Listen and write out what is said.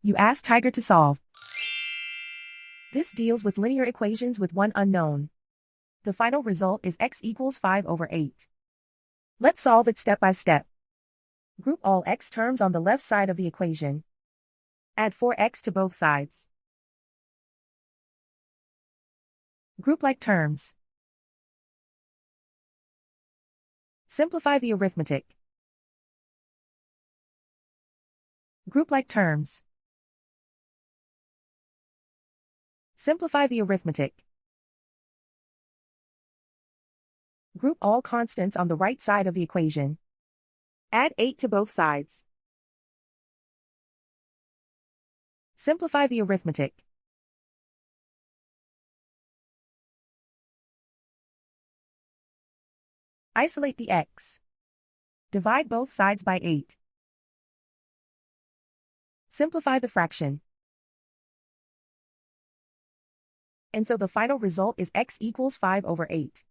You ask Tiger to solve. This deals with linear equations with one unknown. The final result is x equals 5/8. Let's solve it step by step. Group all x terms on the left side of the equation. Add 4x to both sides. Group like terms. Simplify the arithmetic. Group like terms. Simplify the arithmetic. Group all constants on the right side of the equation. Add 8 to both sides. Simplify the arithmetic. Isolate the x. Divide both sides by 8. Simplify the fraction. And so the final result is x equals 5/8.